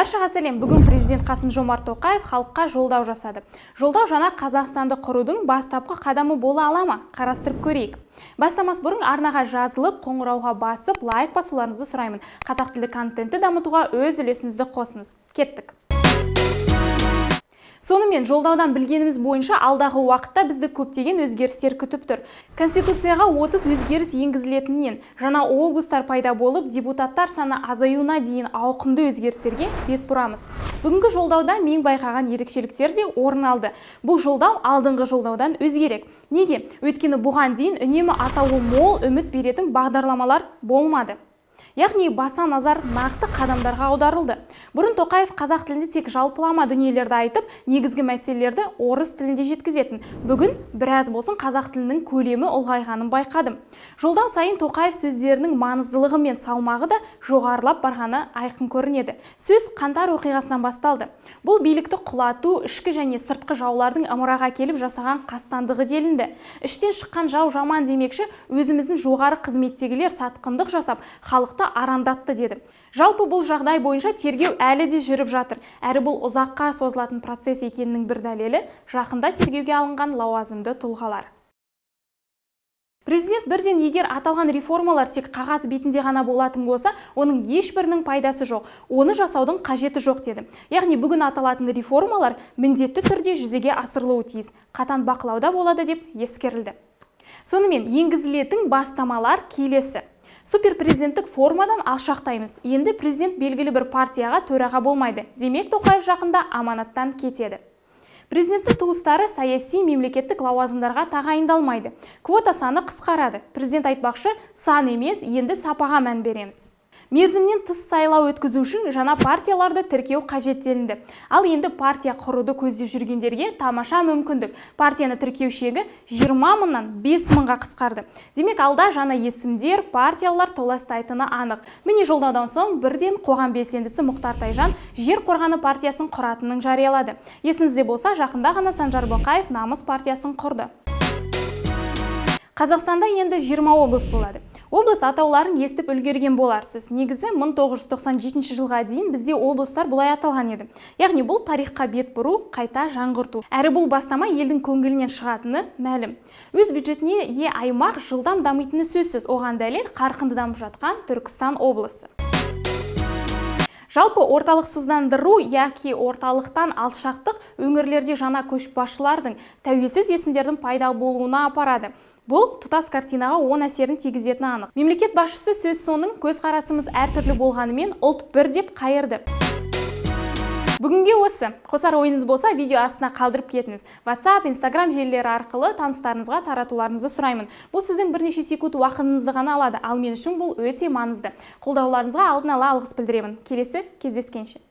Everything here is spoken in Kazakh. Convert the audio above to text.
Баршаға сәлем. Бүгін президент Қасым-Жомарт Тоқаев халыққа жолдау жасады. Жолдау жаңа Қазақстанды құрудың бастапқы қадамы бола ала ма? Қарастырып көрейік. Бастамас бұрын арнаға жазылып, қоңырауға басып, лайк басуларыңызды сұраймын. Қазақ тілі контентті дамытуға өз үлесіңізді қосыңыз. Кеттік. Сонымен жолдаудан білгеніміз бойынша алдағы уақытта бізді көптеген өзгерістер күтіп тұр. Конституцияға 30 өзгеріс енгізілетінен, жаңа облыстар пайда болып, депутаттар саны азаюына дейін ауқымды өзгерістерге бет бұрамыз. Бүгінгі жолдауда мен байқаған ерекшеліктер де орын алды. Бұл жолдау алдыңғы жолдаудан өзгерек. Неге? Өйткені бұған дейін үнемі атауы мол үміт беретін бағдарламалар болмады. Яғни баса назар нақты қадамдарға аударылды. Бұрын Тоқаев қазақ тілінде тек жалпылама дүниелерді айтып, негізгі мәселелерді орыс тілінде жеткізетін. Бүгін біраз болсын қазақ тілінің көлемі ұлғайғанын байқадым. Жолдау сайын Тоқаев сөздерінің маңыздылығы мен салмағы да жоғарылап барғаны айқын көрінеді. Сөз қаңтар оқиғасынан басталды. Бұл билікті құлату, ішкі және сыртқы жаулардың ымыраға келіп жасаған қастандығы делінді. Іштен шыққан жау жаман демекші, өзіміздің жоғары қызметтегілер сатқындық жасап, халықты арандатты деді. Жалпы бұл жағдай бойынша тергеу әлі де жүріп жатыр. Әрі бұл ұзаққа созылатын процесс екенінің бір дәлелі жақында тергеуге алынған лауазымды тұлғалар. Президент бірден егер аталған реформалар тек қағаз бетінде ғана болатын болса, оның ешбірінің пайдасы жоқ, оны жасаудың қажеті жоқ деді. Яғни бүгін аталатын реформалар міндетті түрде жүзеге асырылуы тиіс, қатаң бақылауда болады деп ескерілді. Сонымен енгізілетін бастамалар келесі. Суперпрезиденттік формадан алшақтаймыз. Енді президент белгілі бір партияға төраға болмайды. Демек Тоқаев жақында аманаттан кетеді. Президенттің туыстары саяси мемлекеттік лауазымдарға тағайындалмайды. Квота саны қысқарады. Президент айтпақшы, сан емес, енді сапаға мән береміз. Мерзімнен тыс сайлау өткізу үшін жаңа партияларды тіркеу қажеттелінді. Ал енді партия құруды көздеп жүргендерге тамаша мүмкіндік. Партияны тіркеу шегі 20 мыңнан 5 мыңға қысқарды. Демек алда жаңа есімдер, партиялар толастайтыны анық. Міне жолдаудан соң бірден қоғам белсендісі Мұхтар Тайжан Жер қорғаны партиясын құратынын жариялады. Есіңізде болса, жақында ғана Санжар Боқаев Намыс партиясын құрды. Қазақстанда енді 20 облыс болады. Облыс атауларын естіп үлгерген боларсыз. Негізі 1997 жылға дейін бізде облыстар бұлай аталған еді. Яғни бұл тарихқа бет бұру, қайта жаңғырту. Әрі бұл бастама елдің көңілінен шығатыны мәлім. Өз бюджетіне ие аймақ жылдам дамитыны сөзсіз. Оған дәлел қарқынды дамып жатқан Түркістан облысы. Жалпы орталықсыздандыру, яки орталықтан алшақтық өңірлерде жаңа көшбасшылардың тәуелсіз есімдердің пайда болуына апарады. Бұл тұтас картинаға оң әсерін тигізетіні анық. Мемлекет басшысы сөз соның көзқарасымыз әртүрлі болғанымен ұлт бір деп қайырды. Бүгінге осы. Қосар ойыңыз болса, видео астына қалдырып кетіңіз. WhatsApp, Instagram желілері арқылы таныстарыңызға таратуларыңызды сұраймын. Бұл сіздің бірнеше секунд уақытыңызды ғана алады, ал мен үшін бұл өте маңызды. Қолдауларыңызға алдын ала алғыс білдіремін. Келесі кездескенше.